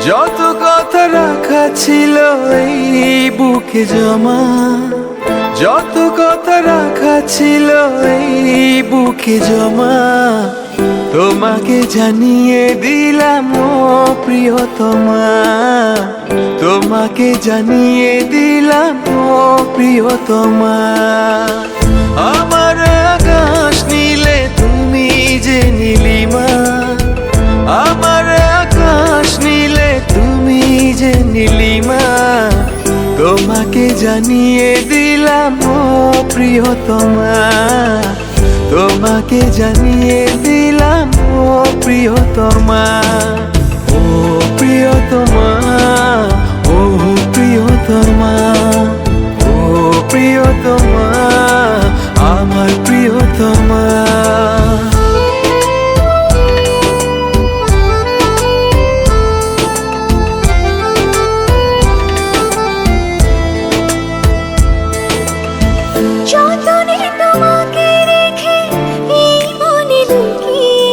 যত কথা রাখা ছিল এই বুকে জমা, যত কথা রাখা ছিল এই বুকে জমা, তোমাকে জানিয়ে দিলাম ও প্রিয়তমা, তোমাকে জানিয়ে দিলাম ও প্রিয়তমা। আমার আকাশ নীলে তুমি যে নীলিমা, আমার আকাশ নীলে তুমি যে নীলিমা, তোমাকে জানিয়ে দিলাম ও প্রিয়তমা, তোমাকে জানিয়ে দিলাম ও প্রিয়তমা। ও প্রিয়তমা, ও প্রিয়তমা, ও প্রিয়তমা, আমার প্রিয়তমা। যতনে তোমাকে রেখে এই মনে লুকিয়ে,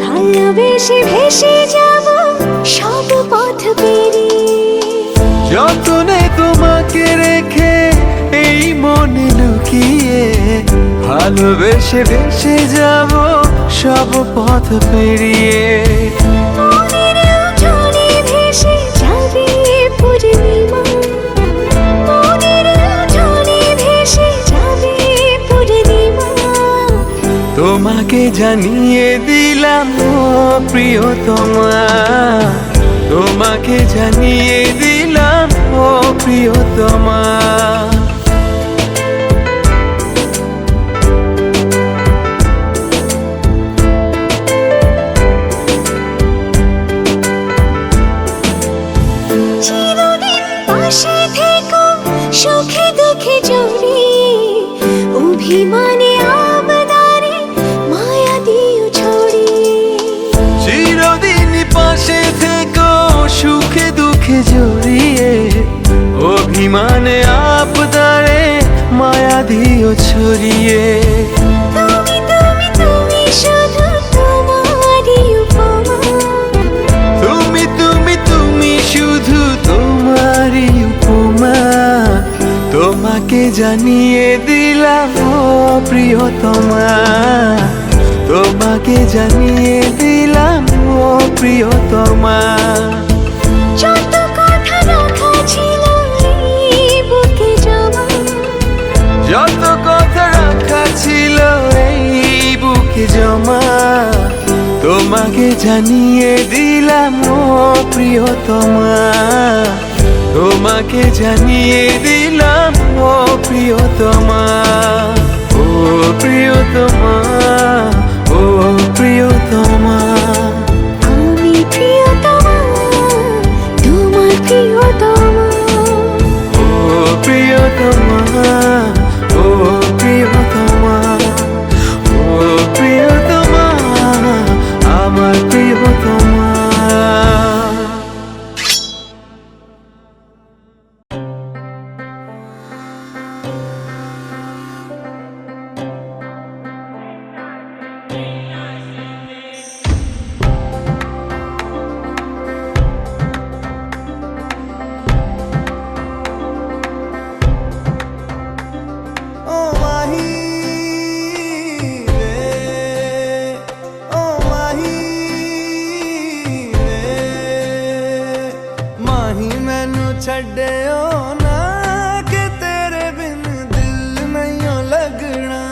ভালোবেসে ভেসে যাব সব পথ পেরিয়ে। যতনে তোমাকে রেখে এই মনে লুকিয়ে, ভালোবেসে ভেসে যাব সব পথ পেরিয়ে। মনের উঠোনে ভেসে যাবে পূর্ণিমা, মনের উঠোনে ভেসে যাবে পূর্ণিমা, তোমাকে জানিয়ে দিলাম ও প্রিয়তমা, তোমাকে জানিয়ে দিলাম ও প্রিয়তমা। চিরদিন পাশে থেকো সুখে দুঃখে জড়িয়ে, অভিমানে আবদারে মায়া দিও ছড়িয়ে। চিরদিন পাশে থেকো সুখে দুঃখে জড়িয়ে, অভিমানে আবদারে মায়া দিও ছড়িয়ে। তুমি তুমি তুমি শুধু তোমারই উপমা, তুমি তুমি তুমি শুধু তোমারই উপমা, তোমাকে জানিয়ে দিলাম ও প্রিয়তমা, তোমাকে জানিয়ে দিলাম ও প্রিয়তমা। যত কথা রাখা ছিল এই বুকে জমা, যত কথা রাখা ছিল এই বুকে জমা, তোমাকে জানিয়ে দিলাম ও প্রিয়তমা, তোমাকে জানিয়ে দিলাম ও প্রিয়তমা। ও প্রিয়তমা, ও প্রিয়তমা, আমি প্রিয়তমা, তোমার প্রিয়তমা। ও প্রিয়তমা, ও প্রিয়তমা, ও প্রিয়তমা, আমার প্রিয়তমা। ও মাহি রে, ও মাহি রে, ਮਾਹੀ ਮੈਨੂੰ ਛੱਡਿਓ ਨਾ ਕਿ ਤੇਰੇ ਬਿਨ ਦਿਲ ਨਹੀਂ ਲੱਗਣਾ।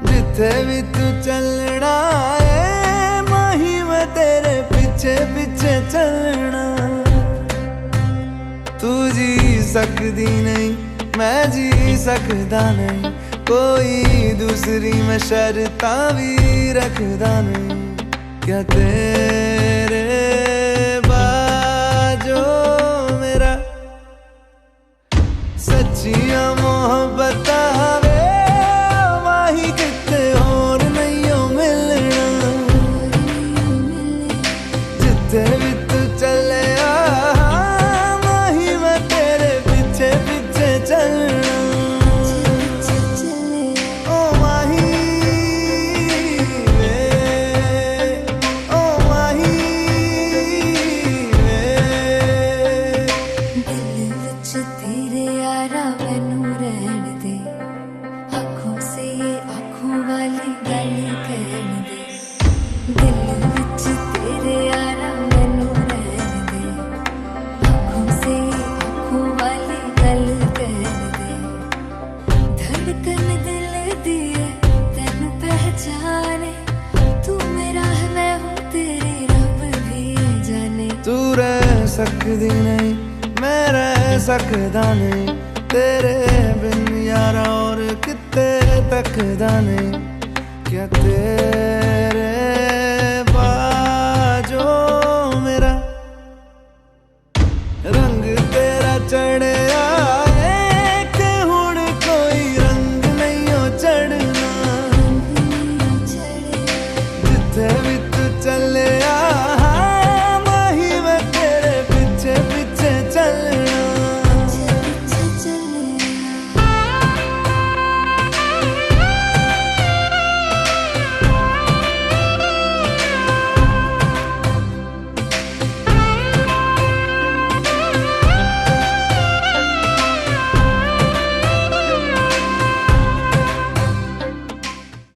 ਜਿੱਥੇ ਵੀ ਤੂੰ ਚੱਲਣਾ ਏ ਮਾਹੀ ਮੈਂ ਤੇਰੇ ਪਿੱਛੇ ਪਿੱਛੇ ਚੱਲਣਾ। तू जी सकदी नहीं मैं जी सकदा नहीं, कोई दूसरी मैं शर्तां भी रखदा नहीं। क्या तेरे बाजो मेरा सच्चियां मोहब्बत वे माही किते होर नहीं ओ मिलना। जिथे भी तू चले ओ माही गल कर दे दिल विच तेरे यारा मैनू रहन दे आँखों से आँखों वाली गल कर दे धड़कन दिल दी है तेनू पहचाने तू मेरा है मैं हूँ तेरी रब भी जाने तू रह सकदी नहीं मैं रह सकदा नहीं तेरे बिन यारा और किते तकदा नहीं क्या तेरे